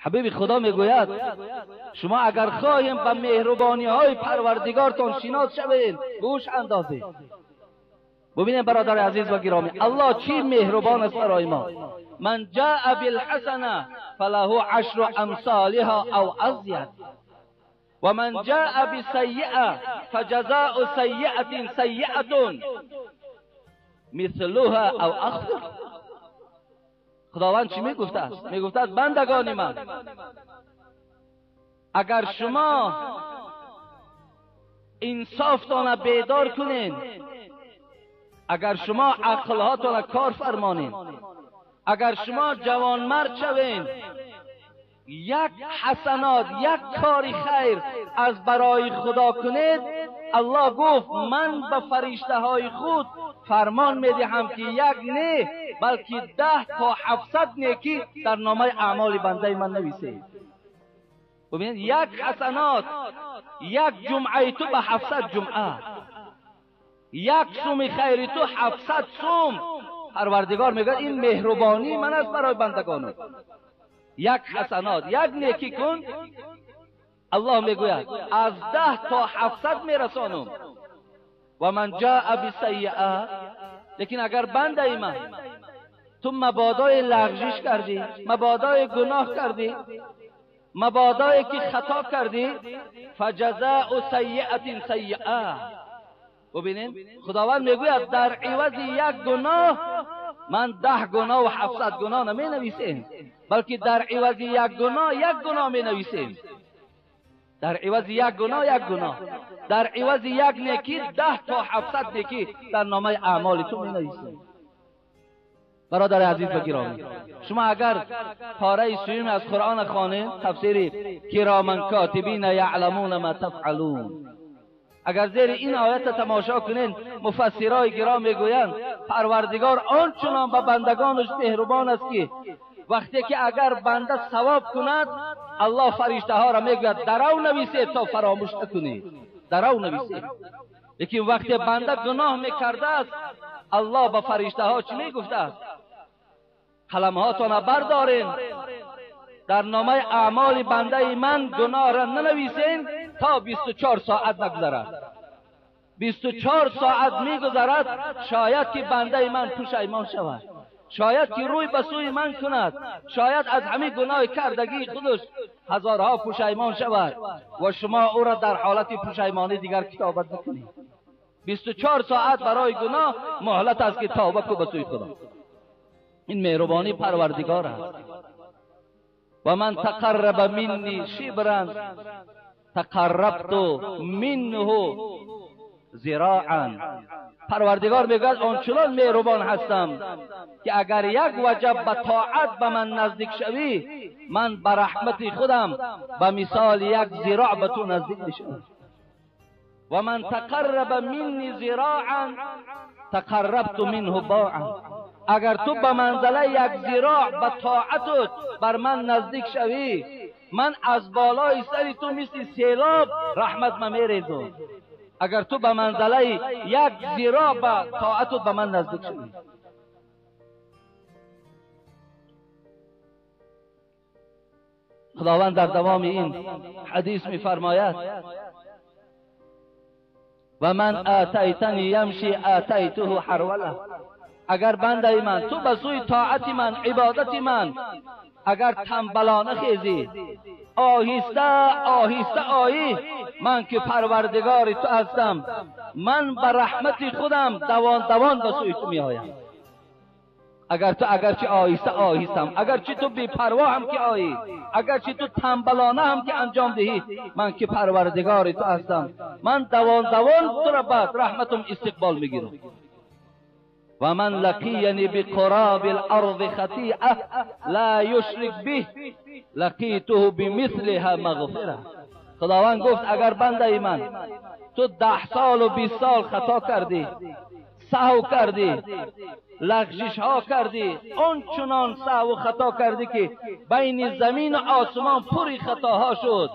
حبیب خدا میگوید شما اگر خواهیم به مهربانی های پروردگارتان شناس شوید گوش اندازید. ببینید برادر عزیز و گرامی، الله چی مهربان است برای ما. من جاء بالحسنه فله عشر امثالها او ازید و من جاء بسیئه فجزاء سیئه سیئه مثلها او اخفر. خداوند چی میگفته است؟ میگفته است بندگان من، اگر شما انصافتان بیدار کنین، اگر شما عقلهاتان کار فرمانین، اگر شما جوانمرد شوین، یک حسنات یک کار خیر از برای خدا کنید، الله گفت من به فرشته های خود فرمان میدهم که یک نه بلکه 10 تا 700 نیکی در نامه اعمال بنده من نویسید. ببینید یک حسنات، یک جمعه تو به 700 جمعه، یک صوم خیر تو 700 صوم. پروردگار میگه این مهربانی من است برای بندگانم. یک حسنات یک نیکی کن، الله میگوید از 10 تا 700 میرسانم. و من جاء بسیئه، لیکن اگر بنده من تو مبادای لغزش کردی، مبادای گناه کردی، مبادای که خطا کردی، فجزاء سیئه سیئه. ببینین خداوند میگوید در عوض یک گناه من 10 گناه و 700 گناه نمی نویسیم، بلکه در عوض یک گناه می نویسیم. در عوض یک گناه، در عوض یک نیکی 10 تا 700 نیکی در نامه اعمال تو می نویسیم. برادر عزیز و گرامی، شما اگر پاره سوم از قرآن خوانید، تفسیر کراما کاتبین یعلمون ما تفعلون، اگر زیر این آیت تماشا کنین، مفسرای گرام میگویند پروردگار آنچنان به بندگانش مهربان است که وقتی که اگر بنده ثواب کند، الله فرشته ها را میگوید درو نویسید تا فراموش نکنید، درو نویسید. لیکن وقتی بنده گناه میکرده است، الله به فرشته ها چی میگفته است؟ قلم هاتون بردارین، در نامه اعمال بنده من گناه را ننویسین تا 24 ساعت نگذرد. 24 ساعت میگذرد، شاید که بنده من پشیمان شود، شاید که روی به سوی من کند، شاید از همه گناه کردگی خودش هزارها پشیمان شود و شما او را در حالت پشیمانی دیگر کتابت نکنید. 24 ساعت برای گناه مهلت است که توبه کو به سوی خدا. این مهربانی پروردگار است. و من تقرب منی شبرا تقربت منه ذراعا. پروردگار میگوید آنچنان مهربان هستم که اگر یک وجب به طاعت به من نزدیک شوی، من به رحمت خودم به مثال یک ذراع به تو نزدیک میشم. و من تقرب منی ذراعا تقربت منه باعا. اگر تو به منزله یک ذراع به طاعتت بر من نزدیک شوی، من از بالای سری تو مثل سیلاب رحمت ما میریزم. اگر تو به منزله یک ذراع به طاعتت به من نزدیک شوی. خداوند در دوام این حدیث میفرماید و من آتیتنی یمشی آتیته حروله. اگر بنده من تو به سوی طاعت من، عبادت من اگر تنبلانه خیزی، آهسته آهسته آیی، من که پروردگار تو هستم، من به رحمت خودم دوان دوان به سوی تو می آیم. اگرچه آهسته آهستم، اگرچه تو بی پروا هم که آیی، اگرچه تو تنبلانه هم که انجام دهی، من که پروردگار تو هستم، من دوان دوان تو را بعد رحمتم استقبال میگیرم. و من لقینی بقراب الارض خطیئه لا یشرک به لقیته بمثلها مغفره. خداوند گفت اگر بنده من تو 10 سال و 20 سال خطا کردی، سهو کردی، لغزش ها کردی، اون چنان سهو و خطا کردی که بین زمین و آسمان پوری خطاها شد،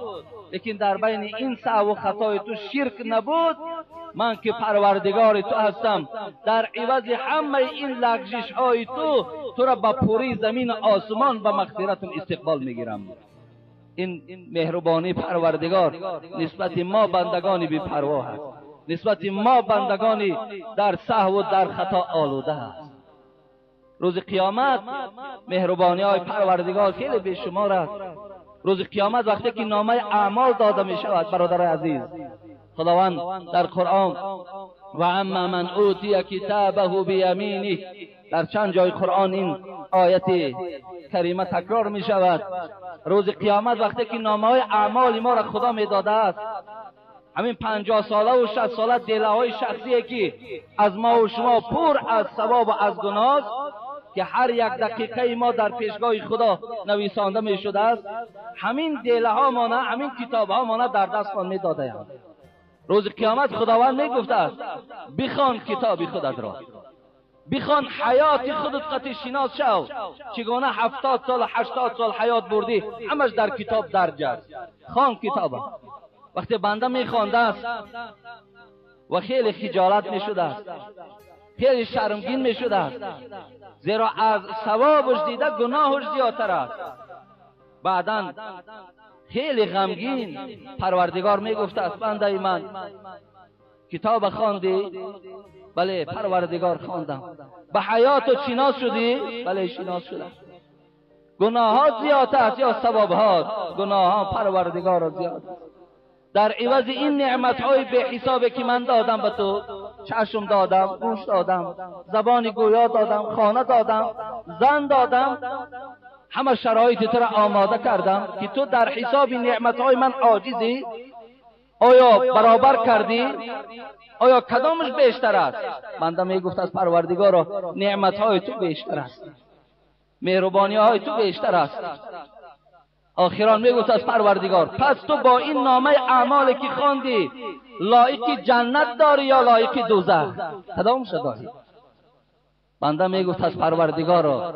لیکن در بین این سهو و خطای تو شرک نبود، من که پروردگار تو هستم، در عوض همه این لغزش های تو را به پوری زمین و آسمان به مغفرتم استقبال میگیرم. این مهربانی پروردگار نسبت ما بندگانی بی پروا است، نسبت ما بندگانی در سهو و در خطا آلوده است. روز قیامت مهربانی های پروردگار خیلی بیشمار است. روز قیامت وقتی که نامه اعمال داده می شود برادر عزیز، خداوند در قرآن و اما من اوتی کتابه بیمینه، در چند جای قرآن این آیت کریمه تکرار می شود. روز قیامت وقتی که نامه های اعمال ما را خدا می داده است، همین 50 ساله و 60 ساله دله های شخصی که از ما و شما پر از ثواب و از گناه که هر یک دقیقه ما در پیشگاه خدا نویسانده می شده است، همین دله ها مانه، همین کتاب ها مانه در دست می داده اند. روز قیامت خداوند می گفته است بخوان کتاب خودت را، بخوان حیات خودت قطع شناس شو، چگونه 70 سال 80 سال حیات بردی همش در کتاب درج است. خوان کتاب. وقتی بنده می خوانده است و خیلی خجالت می شده است، خیلی شرمگین می شده است، زیرا از ثوابش دیده گناهش زیادتر است. بعداً خیلی غمگین پروردگار می گفته است بنده من کتاب خواندی؟ بله پروردگار خواندم. به حیات و شناس شدی؟ بله شناس شدم. گناهات زیاد است یا ثوابات؟ گناهات پروردگار زیاد است. در عوض این نعمت‌های به حسابی که من دادم به تو، چشم دادم، گوش دادم، زبان گویا دادم، خانه دادم، زن دادم، همه شرایط تو را آماده کردم که تو در حساب نعمت‌های من عاجزی؟ آیا برابر کردی؟ آیا کدامش بیشتر است؟ بنده می گفت از پروردگار نعمت‌های تو بیشتر است، مهربانی‌های تو بیشتر است. آخران می گفت از پروردگار پس تو با این نامه اعمالی که خواندی لایق جنت داری یا لایق دوزخ؟ کدامش داری؟ بنده می گفت از پروردگار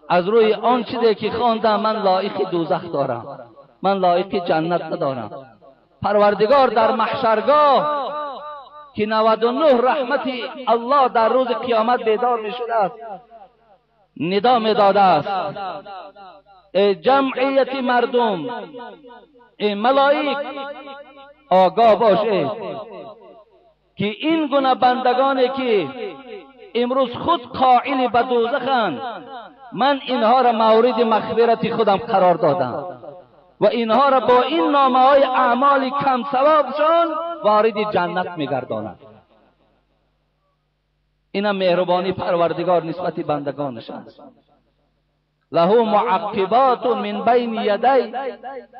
از روی آن چیزی که خواندم من لایق دوزخ دارم، من لایق جنت ندارم. پروردگار در محشرگاه که 99 رحمت الله در روز قیامت بیدار می شده است ندا می داده است ای جمعیت مردم، ای ملائک آگاه باشید که این گونه بندگانی که امروز خود قائل به دوزخند، من اینها را مورد مغفرت خودم قرار دادم و اینها را با این نامه های اعمال کم ثوابشان وارد جنت میگردانند. این مهربانی پروردگار نسبت بندگانش است. له معقبات من بین یدی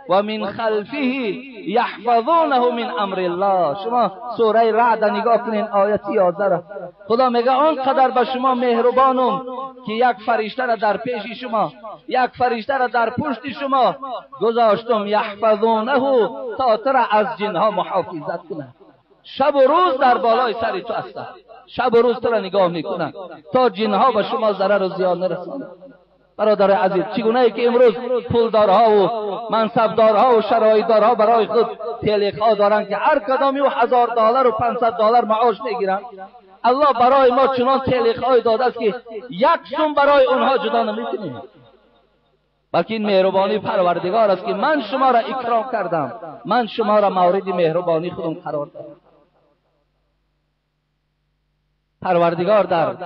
و من خلفه یحفظونه من امر الله. شما سوره رعد نگاه کنین آیه 11. خدا میگه آنقدر به شما مهربانم که یک فرشته را در پیش شما، یک فرشته را در پشت شما گذاشتم، یحفظونه تا تو را از جنها محافظت کنه. شب و روز در بالای سر تو است، شب و روز تو را نگاه میکنن تا جنها به شما ضرر و زیان نرسانند. برادر عزیز، چگونه ای که امروز پولدارها و منصبدارها و شرایطدارها برای خود تلخ‌ها دارند که هر کدامی $1000 و $500 معاش میگیرند، الله برای ما چنان تلخ‌های داده است که یک سوم برای اونها جدا نمیکنیم. بلکه این مهربانی پروردگار است که من شما را اکرام کردم، من شما را مورد مهربانی خودم قرار دادم. پروردگار در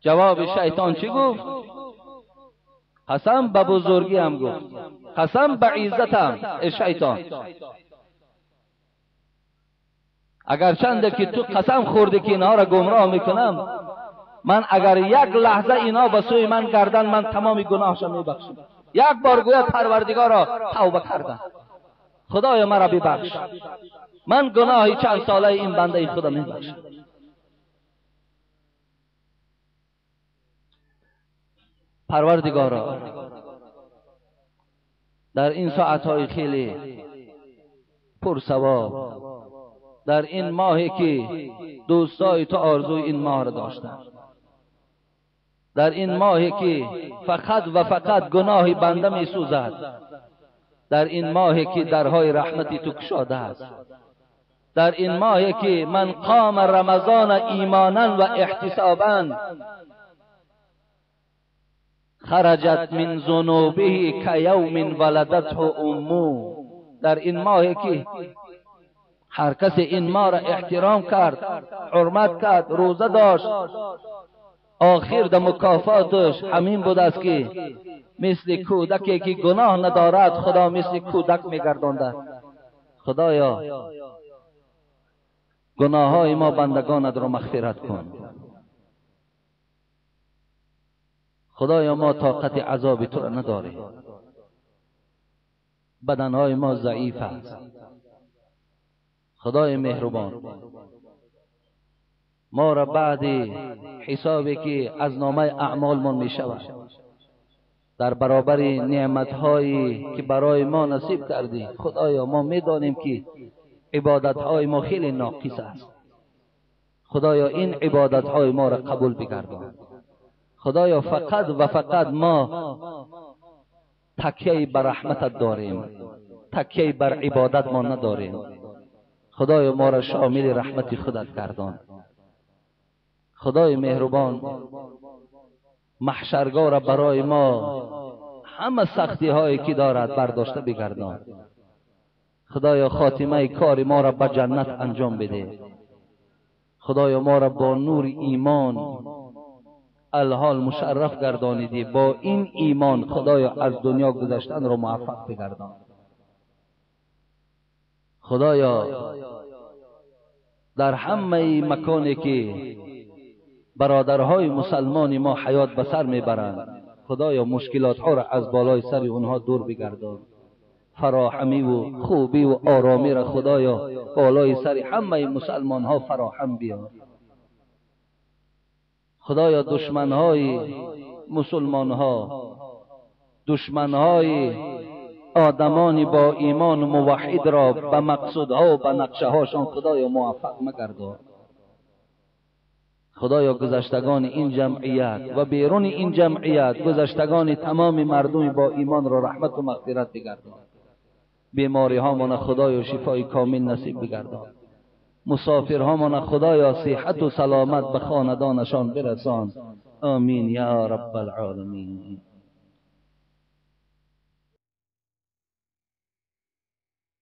جواب شیطان چی گفت؟ قسم به بزرگی هم گفت، قسم به عزتم. ای شیطان، اگر چنده که تو قسم خوردی که اینها را گمراه میکنم، من اگر یک لحظه اینا به سوی من گردن، من تمام گناهشم میبخشم. یک بار گوید پروردگارا توبه کردم، خدایا مرا ببخش، من گناهی چند ساله این بنده خدا میبخشم. پروردگارا در این ساعتهای خیلی پرثواب، در این ماهی که دوستای تو آرزوی این ماه را داشتند، در این ماهی که فقط و فقط گناه بنده می سوزد، در این ماهی که درهای رحمتی تو گشاده است، در این ماهی که من قام رمضان ایمانا و احتسابا خرجت من ذنوبه کیوم ولدته امه. در این ماهی که هر کس این ماه را احترام کرد، حرمت کرد، روزه داشت، آخر در مکافاتش همین بود است که مثل کودکی که گناه ندارد خدا مثل کودک میگردانده. خدایا گناههای ما بندگانت را مغفرت کن. خدایا ما طاقت عذاب تو را نداریم، بدنهای ما ضعیف است. خدای مهربان ما را بعد حسابی که از نامه اعمالمان می شود در برابر نعمتهایی که برای ما نصیب کردی، خدایا ما می دانیم که عبادتهای ما خیلی ناقص است. خدایا این عبادتهای ما را قبول بگردان. خدایا فقط و فقط ما تکیه بر رحمتت داریم، تکیه بر عبادت ما نداریم. خدایا ما را شامل رحمت خودت گردان. خدای مهربان محشرگاه را برای ما همه سختی هایی که دارد برداشته بگردان. خدایا خاتمه کار ما را به جنت انجام بده. خدایا ما را با نور ایمان الحال مشرف گردانیدی. با این ایمان خدایا از دنیا گذشتن را موفق بگردان. خدایا در همه مکانی که برادرهای مسلمان ما حیات به سر میبرند، خدایا مشکلات ها را از بالای سر اونها دور بگردان. فراحمی و خوبی و آرامی را خدایا بالای سر همه مسلمان ها فراهم بیار. خدایا دشمنهای مسلمان ها، دشمنهای آدمانی با ایمان موحد را به مقصودها و به نقشه هاشان خدایا موفق مگردان. خدایا گذشتگان این جمعیت و بیرون این جمعیت، گذشتگان تمام مردم با ایمان را رحمت و مغفرت بگردان. بیماری هامان خدایا شفای کامل نصیب بگردان. مسافر هامان خدایا صحت و سلامت به خاندانشان برسان. آمین یا رب العالمین.